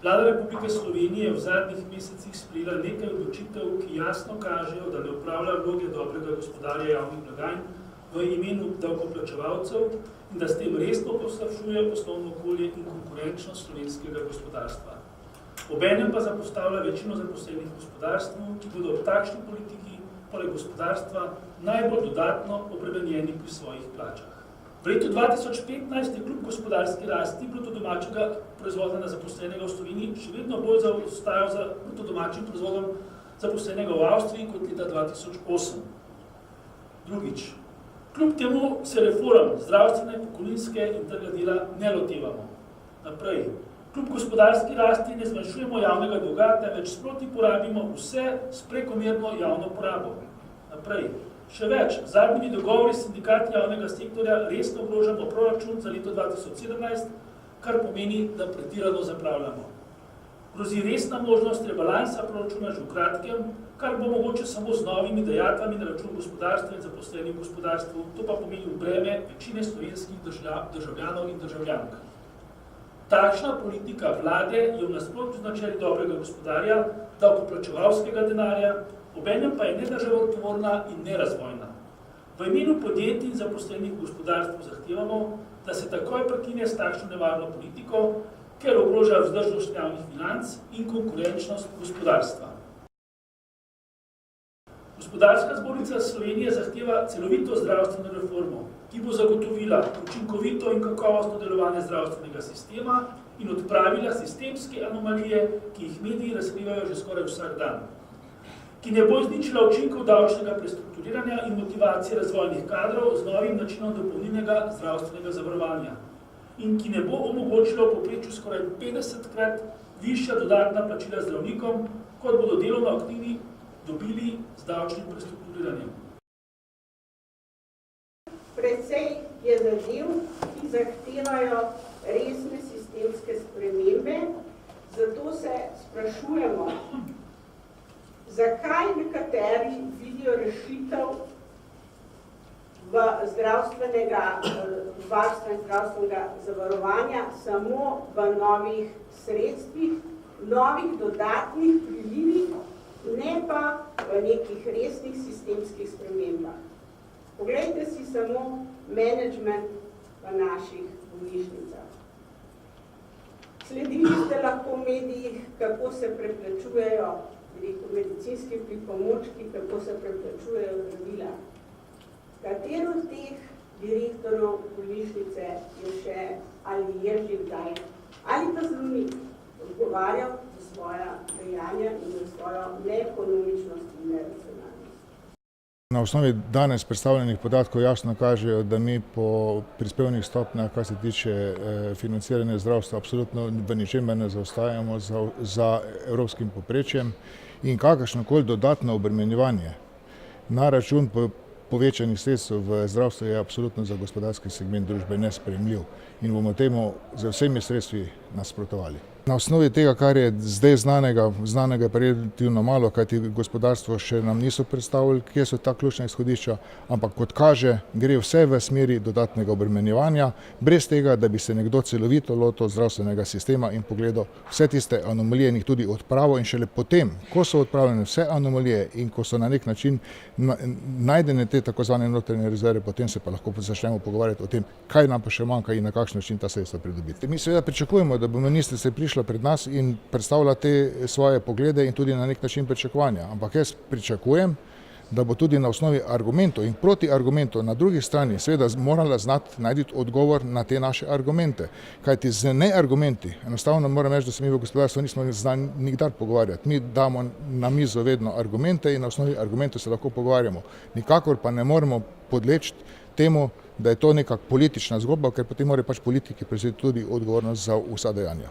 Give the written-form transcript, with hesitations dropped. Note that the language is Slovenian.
Vlada Republike Slovenije je v zadnjih mesecih sprejela nekaj odločitev, ki jasno kažejo, da ne opravlja vloge dobrega gospodarja javnih blagajn v imenu davkoplačevalcev in da s tem resno poslabšuje poslovno okolje in konkurenčnost slovenskega gospodarstva. Obenem pa zapostavlja večino zaposlenih v gospodarstvu, ki bodo ob takšni politiki poleg gospodarstva najbolj dodatno obremenjeni pri svojih plačah. V letu 2015 je kljub gospodarski rasti bruto domačega proizvoda na zaposlenega v Sloveniji še vedno bolj zaostajal za bruto domačim proizvodom zaposlenega v Avstriji kot leta 2008. Drugič, kljub temu se reform zdravstvene, pokojninske in trga dela ne lotevamo. Naprej, kljub gospodarski rasti ne zmanjšujemo javnega dolga, temveč sproti porabimo vse s prekomerno javno porabo. Naprej, še več, z zadnjimi dogovori s sindikati javnega sektorja resno ogrožamo proračun za leto 2017, kar pomeni, da pretirano zapravljamo. Grozi resna možnost rebalansa proračuna že v kratkem, kar bo mogoče samo z novimi dajatvami na račun gospodarstva in zaposlenih v gospodarstvu, to pa pomeni breme večine slovenskih državljanov in državljank. Takšna politika vlade je v nasprotju z načeli dobrega gospodarja, davkoplačevalskega denarja, obenem pa je nedržavotvorna in nerazvojna. V imenu podjetij in zaposlenih v gospodarstvu zahtevamo, da se takoj prekine s takšno nevarno politiko, ker ogroža vzdržnost javnih financ in konkurenčnost gospodarstva. Gospodarska zbornica Slovenije zahteva celovito zdravstveno reformo, ki bo zagotovila učinkovito in kakovostno delovanje zdravstvenega sistema in odpravila sistemske anomalije, ki jih mediji razkrivajo že skoraj vsak dan, ki ne bo izničila učinkov davčnega prestrukturiranja in motivacije razvojnih kadrov z novim načinom dopolnilnega zdravstvenega zavarovanja in ki ne bo omogočila v povprečju skoraj 50-krat višja dodatna plačila zdravnikom, kot bodo delovno aktivni dobili z davčnim prestrukturiranjem. Precej je zadev, ki zahtevajo resne sistemske spremembe, zato se sprašujemo, zakaj nekateri vidijo rešitev v zdravstvenega varstva in zdravstvenega zavarovanja samo v novih sredstvih, novih dodatnih prilivih, ne pa v nekih resnih sistemskih spremembah. Poglejte si samo menedžment v naših bolnišnicah. Sledili ste lahko v medijih, kako se preplačujejo medicinski pripomočki, kako se preplačujejo zdravila. Katero od teh direktorjev bolnišnice je še ali je že kdaj, ali pa zdravnik odgovarjal za svoja dejanja in za svojo neekonomičnost in neracionalnost. Na osnovi danes predstavljenih podatkov jasno kažejo, da mi po prispevnih stopnjah, kar se tiče financiranja zdravstva, absolutno v ničemer ne zaostajamo za evropskim povprečjem in kakršnokoli dodatno obremenjevanje na račun povečanih sredstev v zdravstvu je absolutno za gospodarski segment družbe nesprejemljiv in bomo temu z vsemi sredstvi nasprotovali. Na osnovi tega, kar je zdaj znanega pa relativno malo, kajti gospodarstvo še nam niso predstavili, kje so ta ključna izhodišča, ampak kot kaže, gre vse v smeri dodatnega obremenjevanja, brez tega, da bi se nekdo celovito lotil zdravstvenega sistema in pogledal vse tiste anomalije in jih tudi odpravil in šele potem, ko so odpravljene vse anomalije in ko so na nek način najdene te tako zvane notranje rezerve, potem se pa lahko začnemo pogovarjati o tem, kaj nam pa še manjka in na kakšen način ta sredstva pridobiti. Mi seveda pričakujemo, da bo ministrica prišla pred nas in predstavlja te svoje poglede in tudi na nek način pričakovanja. Ampak jaz pričakujem, da bo tudi na osnovi argumentov in protiargumentov na drugi strani seveda morala znati najti odgovor na te naše argumente. Kajti z neargumenti, enostavno moram reči, da se mi v gospodarstvu nismo znali nikdar pogovarjati. Mi damo na mizo vedno argumente in na osnovi argumentov se lahko pogovarjamo. Nikakor pa ne moremo podleči temu, da je to neka politična zgodba, ker potem morajo pač politiki prevzeti tudi odgovornost za vsa dejanja.